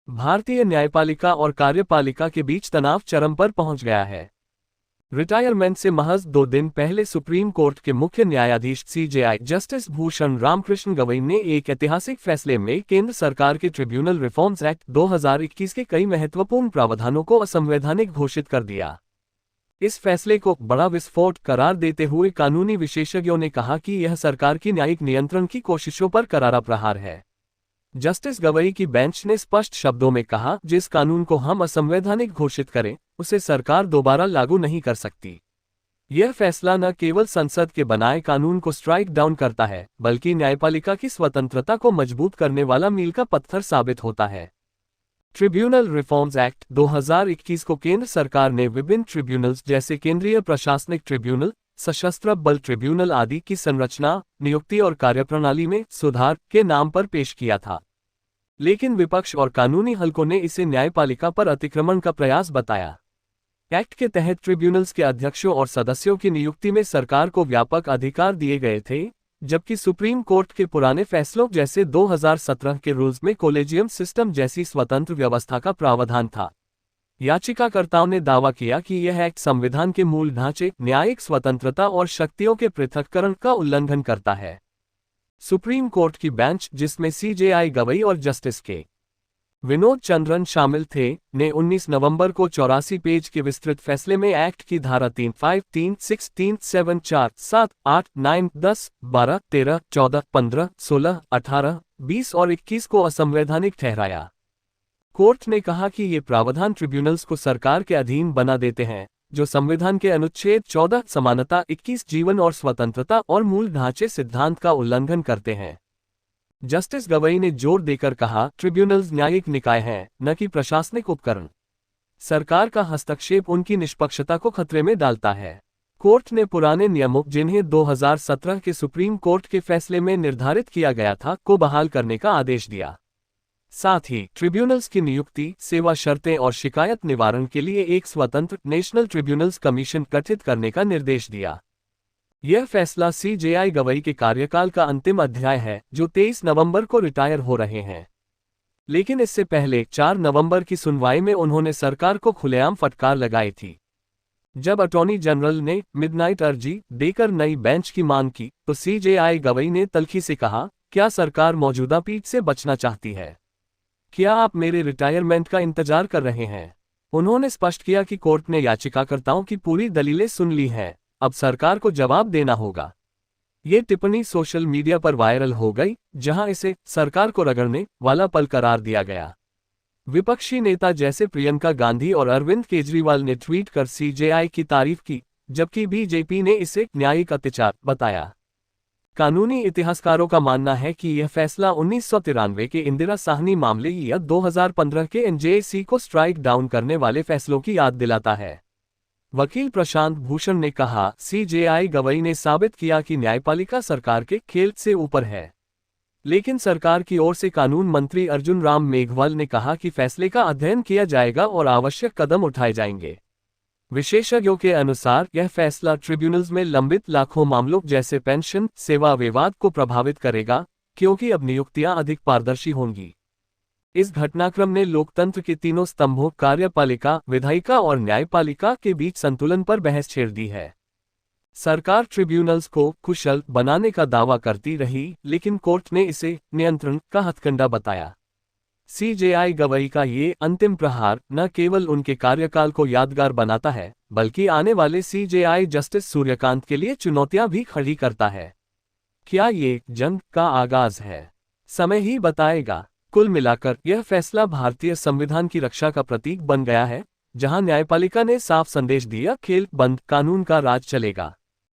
भारतीय न्यायपालिका और कार्यपालिका के बीच तनाव चरम पर पहुंच गया है। रिटायरमेंट से महज 2 दिन पहले सुप्रीम कोर्ट के मुख्य न्यायाधीश सीजेआई जस्टिस भूषण रामकृष्ण गवई ने एक ऐतिहासिक फैसले में केंद्र सरकार के ट्रिब्यूनल रिफॉर्म्स एक्ट 2021 के कई महत्वपूर्ण प्रावधानों को असंवैधानिक घोषित कर दिया। इस फैसले को बड़ा विस्फोट करार देते हुए कानूनी विशेषज्ञों ने कहा कि यह सरकार की न्यायिक नियंत्रण की कोशिशों पर करारा प्रहार है। जस्टिस गवई की बेंच ने स्पष्ट शब्दों में कहा, जिस कानून को हम असंवैधानिक घोषित करें उसे सरकार दोबारा लागू नहीं कर सकती। यह फैसला न केवल संसद के बनाए कानून को स्ट्राइक डाउन करता है, बल्कि न्यायपालिका की स्वतंत्रता को मजबूत करने वाला मील का पत्थर साबित होता है। ट्रिब्यूनल रिफॉर्म्स एक्ट 2021 को केंद्र सरकार ने विभिन्न ट्रिब्यूनल्स जैसे केंद्रीय प्रशासनिक ट्रिब्यूनल, सशस्त्र बल ट्रिब्यूनल आदि की संरचना, नियुक्ति और कार्यप्रणाली में सुधार के नाम पर पेश किया था। लेकिन विपक्ष और कानूनी हलकों ने इसे न्यायपालिका पर अतिक्रमण का प्रयास बताया। एक्ट के तहत ट्रिब्यूनल्स के अध्यक्षों और सदस्यों की नियुक्ति में सरकार को व्यापक अधिकार दिए गए थे, जबकि सुप्रीम कोर्ट के पुराने फैसलों जैसे 2017 के रूल्स में कोलेजियम सिस्टम जैसी स्वतंत्र व्यवस्था का प्रावधान था। याचिकाकर्ताओं ने दावा किया कि यह एक्ट संविधान के मूल ढांचे, न्यायिक स्वतंत्रता और शक्तियों के पृथक्करण का उल्लंघन करता है। सुप्रीम कोर्ट की बेंच, जिसमें सीजेआई गवई और जस्टिस के विनोद चंद्रन शामिल थे, ने 19 नवंबर को 84 पेज के विस्तृत फैसले में एक्ट की धारा 3, 5, 3, 6, 3, 7, 4, 7, 8, 9, 10, 12, 13, 14, 15, 16, 18, 20 और 21 को असंवैधानिक ठहराया। कोर्ट ने कहा कि ये प्रावधान ट्रिब्यूनल्स को सरकार के अधीन बना देते हैं, जो संविधान के अनुच्छेद 14 समानता, 21 जीवन और स्वतंत्रता और मूल ढांचे सिद्धांत का उल्लंघन करते हैं। जस्टिस गवई ने जोर देकर कहा, ट्रिब्यूनल्स न्यायिक निकाय हैं, न कि प्रशासनिक उपकरण। सरकार का हस्तक्षेप उनकी निष्पक्षता को खतरे में डालता है। कोर्ट ने पुराने नियमों, जिन्हें 2017 के सुप्रीम कोर्ट के फैसले में निर्धारित किया गया था, को बहाल करने का आदेश दिया। साथ ही ट्रिब्यूनल्स की नियुक्ति, सेवा शर्तें और शिकायत निवारण के लिए एक स्वतंत्र नेशनल ट्रिब्यूनल्स कमीशन गठित करने का निर्देश दिया। यह फैसला सीजेआई गवई के कार्यकाल का अंतिम अध्याय है, जो 23 नवंबर को रिटायर हो रहे हैं। लेकिन इससे पहले 4 नवंबर की सुनवाई में उन्होंने सरकार को खुलेआम फटकार लगाई थी। जब अटॉर्नी जनरल ने मिडनाइट अर्जी देकर नई बेंच की मांग की, तो सीजेआई गवई ने तल्खी से कहा, क्या सरकार मौजूदा पीठ से बचना चाहती है? क्या आप मेरे रिटायरमेंट का इंतजार कर रहे हैं? उन्होंने स्पष्ट किया कि कोर्ट ने याचिकाकर्ताओं की पूरी दलीलें सुन ली हैं, अब सरकार को जवाब देना होगा। ये टिप्पणी सोशल मीडिया पर वायरल हो गई, जहां इसे सरकार को रगड़ने वाला पल करार दिया गया। विपक्षी नेता जैसे प्रियंका गांधी और अरविंद केजरीवाल ने ट्वीट कर सीजेआई की तारीफ की, जबकि बीजेपी ने इसे न्यायिक अत्याचार बताया। कानूनी इतिहासकारों का मानना है कि यह फैसला 1993 के इंदिरा साहनी मामले या 2015 के एनजेसी को स्ट्राइक डाउन करने वाले फैसलों की याद दिलाता है। वकील प्रशांत भूषण ने कहा, सीजेआई गवई ने साबित किया कि न्यायपालिका सरकार के खेल से ऊपर है। लेकिन सरकार की ओर से कानून मंत्री अर्जुन राम मेघवाल ने कहा कि फैसले का अध्ययन किया जाएगा और आवश्यक कदम उठाए जाएंगे। विशेषज्ञों के अनुसार यह फैसला ट्रिब्यूनल्स में लंबित लाखों मामलों जैसे पेंशन सेवा विवाद को प्रभावित करेगा, क्योंकि अब नियुक्तियां अधिक पारदर्शी होंगी। इस घटनाक्रम ने लोकतंत्र के तीनों स्तंभों कार्यपालिका, विधायिका और न्यायपालिका के बीच संतुलन पर बहस छेड़ दी है। सरकार ट्रिब्यूनल्स को कुशल बनाने का दावा करती रही, लेकिन कोर्ट ने इसे नियंत्रण का हथकंडा बताया। सीजेआई गवई का ये अंतिम प्रहार न केवल उनके कार्यकाल को यादगार बनाता है, बल्कि आने वाले सीजेआई जस्टिस सूर्यकांत के लिए चुनौतियां भी खड़ी करता है। क्या ये जंग का आगाज है? समय ही बताएगा। कुल मिलाकर यह फैसला भारतीय संविधान की रक्षा का प्रतीक बन गया है, जहां न्यायपालिका ने साफ संदेश दिया, खेल बंद, कानून का राज चलेगा।